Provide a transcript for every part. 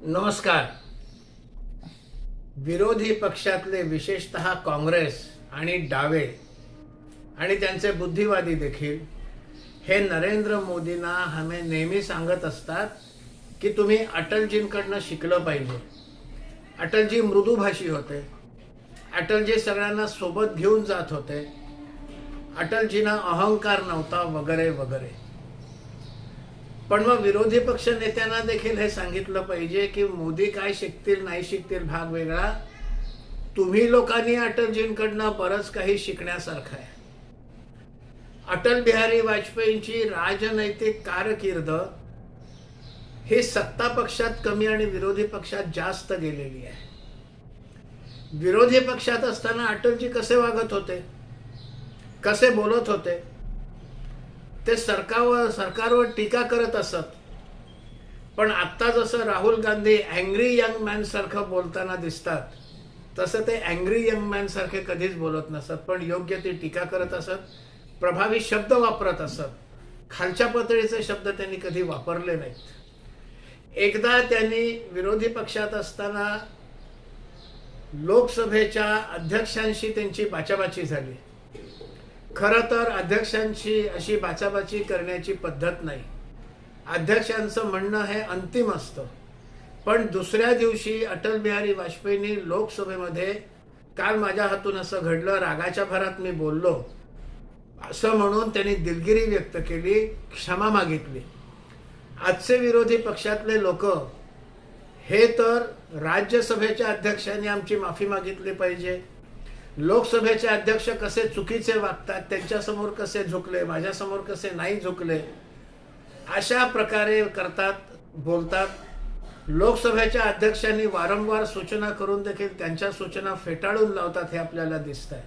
नमस्कार. विरोधी पक्षातले विशेषतः काँग्रेस आणि डावे आणि त्यांचे बुद्धिवादी देखील हे नरेंद्र मोदींना हमें नेहमी सांगत असतात की तुम्ही अटलजींकडनं शिकलं पाहिजे. अटलजी मृदुभाषी होते. अटलजी सगळ्यांना सोबत घेऊन जात होते. अटलजींना अहंकार नव्हता वगैरे वगैरे. पण मग विरोधी पक्ष नेत्यांना देखील हे सांगितलं पाहिजे की मोदी काय शिकतील नाही शिकतील भाग वेगळा, तुम्ही लोकांनी अटलजींकडनं बरंच काही शिकण्यासारखं आहे. अटल बिहारी वाजपेयींची राजनैतिक कारकीर्द ही सत्ता पक्षात कमी आणि विरोधी पक्षात जास्त गेलेली आहे. विरोधी पक्षात असताना अटलजी कसे वागत होते, कसे बोलत होते, ते सरकारवर टीका करत असत. पण आत्ता जसं Rahul Gandhi angry young man सारखं बोलताना दिसतात, तसं ते अँग्री यंग मॅन सारखे कधीच बोलत नसत. पण योग्य ती टीका करत असत, प्रभावी शब्द वापरत असत. खालच्या पातळीचे शब्द त्यांनी कधी वापरले नाहीत. एकदा त्यांनी विरोधी पक्षात असताना लोकसभेच्या अध्यक्षांशी त्यांची बाचाबाची झाली. खरं तर अध्यक्षांची अशी बाचाबाची करण्याची पद्धत नाही. अध्यक्षांचं म्हणणं हे अंतिम असतं. पण दुसऱ्या दिवशी अटल बिहारी वाजपेयींनी लोकसभेमध्ये, काल माझ्या हातून असं घडलं, रागाच्या भरात मी बोललो असं म्हणून त्यांनी दिलगिरी व्यक्त केली, क्षमा मागितली. आजचे विरोधी पक्षातले लोक हे तर राज्यसभेच्या अध्यक्षांनी आमची माफी मागितली पाहिजे, लोकसभेचे अध्यक्ष कसे चुकीचे वागतात, त्यांच्यासमोर कसे झुकले, माझ्यासमोर कसे नाही झुकले, अशा प्रकारे करतात, बोलतात. लोकसभेच्या अध्यक्षांनी वारंवार सूचना करून देखील त्यांच्या सूचना फेटाळून लावतात, हे आपल्याला दिसत आहे.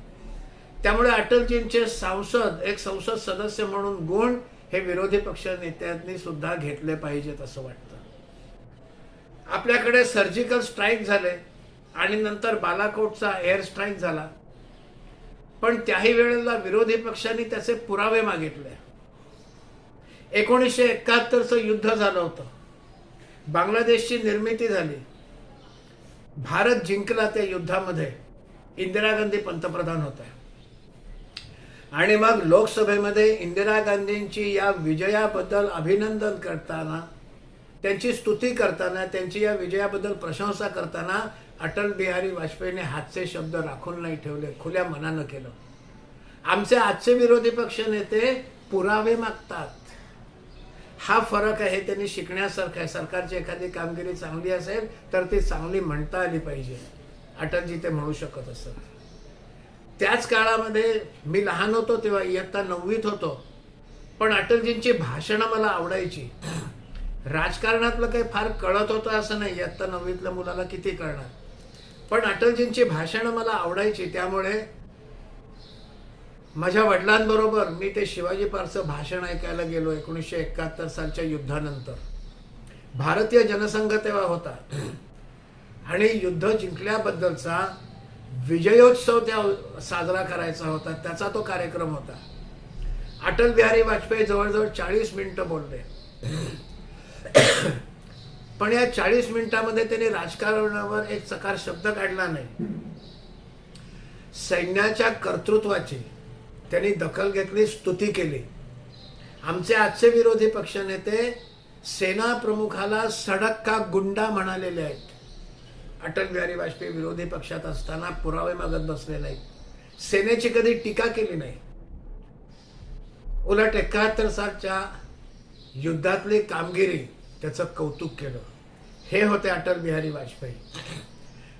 त्यामुळे अटलजींचे एक संसद सदस्य म्हणून गुण हे विरोधी पक्ष नेत्यांनी सुद्धा घेतले पाहिजेत असं वाटतं. आपल्याकडे सर्जिकल स्ट्राईक झाले आणि नंतर बालाकोटचा एअर स्ट्राईक झाला. पण त्याही वेळेला विरोधी पक्षांनी त्याचे पुरावे मागितले. 1971चं युद्ध झालं होतं. बांगलादेशची निर्मिती झाली. भारत जिंकला त्या युद्धामध्ये. इंदिरा गांधी पंतप्रधान होत्या. आणि मग लोकसभेमध्ये इंदिरा गांधींची या विजयाबद्दल अभिनंदन करताना, त्यांची स्तुती करताना, त्यांची या विजयाबद्दल प्रशंसा करताना अटल बिहारी वाजपेयीने हातचे शब्द राखून नाही ठेवले, खुल्या मनानं केलं. आमचे आजचे विरोधी पक्ष नेते पुरावे मागतात. हा फरक आहे, त्यांनी शिकण्यासारखं आहे. सरकारची एखादी कामगिरी चांगली असेल तर ती चांगली म्हणता आली पाहिजे. अटलजी ते म्हणू शकत असत. त्याच काळामध्ये मी लहान होतो, तेव्हा इयत्ता 9वीत होतो. पण अटलजींची भाषणं मला आवडायची. राजकारणातलं काही फार कळत होतं असं नाही, इयत्ता 9वीतल्या मुलाला किती कळणार. पण अटलजींची भाषणं मला आवडायची. त्यामुळे माझ्या वडिलांबरोबर मी ते शिवाजी पार्कचं भाषण ऐकायला गेलो 1971 सालच्या युद्धानंतर. भारतीय जनसंघ तेव्हा होता आणि युद्ध जिंकल्याबद्दलचा विजयोत्सव त्या साजरा करायचा होता. त्याचा तो कार्यक्रम होता. अटल बिहारी वाजपेयी जवळजवळ 40 मिनिटं बोलले. पण या 40 मिनिटांमध्ये त्यांनी राजकारणावर एक चकार शब्द काढला नाही. सैन्याच्या कर्तृत्वाची त्यांनी दखल घेतली, स्तुती केली. आमचे आजचे विरोधी पक्ष नेते सेना प्रमुखाला सडक का गुंडा म्हणालेले आहेत. अटल बिहारी वाजपेयी विरोधी पक्षात असताना पुरावे मागत बसले नाहीत. सेनेची कधी टीका केली नाही. उलट 71 सालच्या युद्धातली कामगिरी, त्याचं कौतुक केलं. हे होते अटल बिहारी वाजपेयी.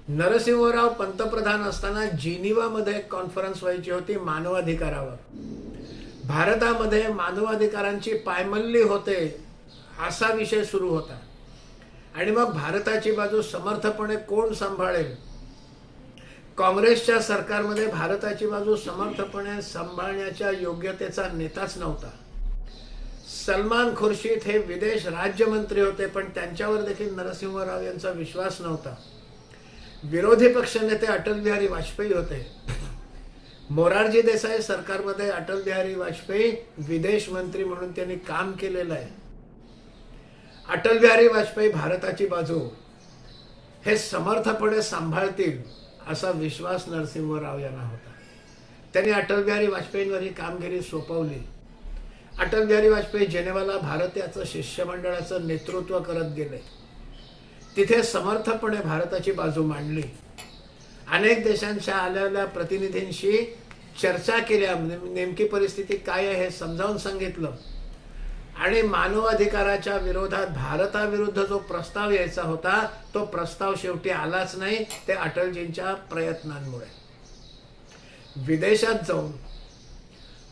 नरसिंहराव पंतप्रधान असताना जिनिवामध्ये एक कॉन्फरन्स व्हायची होती मानवाधिकारावर. भारतामध्ये मानवाधिकारांची पायमल्ली होते असा विषय सुरू होता. आणि मग भारताची बाजू समर्थपणे कोण सांभाळेल. काँग्रेसच्या सरकारमध्ये भारताची बाजू समर्थपणे सांभाळण्याच्या योग्यतेचा नेताच नव्हता. सलमान खुर्शीद हे विदेश राज्यमंत्री होते, पण त्यांच्यावर देखील नरसिंहराव यांचा विश्वास नव्हता. विरोधी पक्षनेते अटल बिहारी वाजपेयी होते. मोरारजी देसाई सरकारमध्ये अटल बिहारी वाजपेयी विदेश मंत्री म्हणून त्यांनी काम केलेलं आहे. अटल बिहारी वाजपेयी भारताची बाजू हे समर्थपणे सांभाळतील असा विश्वास नरसिंह राव यांना होता. त्यांनी अटल बिहारी वाजपेयींवर ही कामगिरी सोपवली. अटल बिहारी वाजपेयी जेनेवाला भारताचं शिष्टमंडळाचं नेतृत्व करत गेले. तिथे समर्थपणे भारताची बाजू मांडली. अनेक देशांच्या आलेल्या प्रतिनिधींशी चर्चा केल्या, नेमकी परिस्थिती काय आहे हे समजावून सांगितलं आणि मानवाधिकाराच्या विरोधात भारताविरुद्ध जो प्रस्ताव यायचा होता तो प्रस्ताव शेवटी आलाच नाही, ते अटलजींच्या प्रयत्नांमुळे. विदेशात जाऊन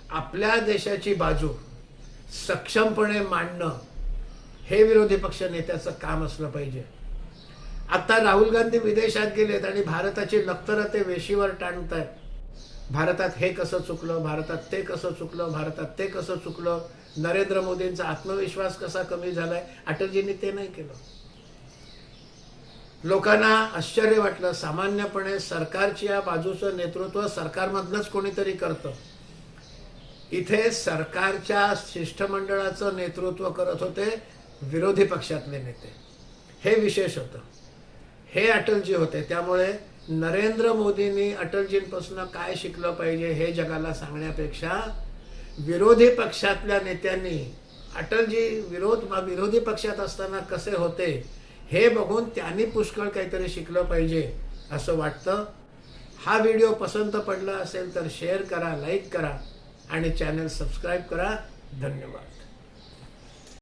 आपल्या देशाची बाजू सक्षमपणे मांडणं हे विरोधी पक्ष नेत्याचं काम असलं पाहिजे. आता राहुल गांधी विदेशात गेलेत आणि भारताची लक्तरं ते वेशीवर टाणतायत. भारतात हे कसं चुकलं, भारतात ते कसं चुकलं, भारतात ते कसं चुकलं, नरेंद्र मोदींचा आत्मविश्वास कसा कमी झालाय. अटलजींनी ते नाही केलं. लोकांना आश्चर्य वाटलं. सामान्यपणे सरकारची या बाजूचं नेतृत्व सरकारमधलंच कोणीतरी करतं. इथे सरकारच्या शिष्टमंडळाचं नेतृत्व करत होते विरोधी पक्षातले नेते. हे विशेष होतं. हे अटलजी होते. त्यामुळे नरेंद्र मोदींनी अटलजींपासून काय शिकलं पाहिजे हे जगाला सांगण्यापेक्षा विरोधी पक्षातल्या नेत्यांनी अटलजी विरोधी पक्षात असताना कसे होते हे बघून त्यांनी पुष्कळ काहीतरी शिकलं पाहिजे असं वाटतं. हा व्हिडिओ पसंत पडला असेल तर शेअर करा, लाईक करा आणि चॅनल सबस्क्राईब करा. धन्यवाद.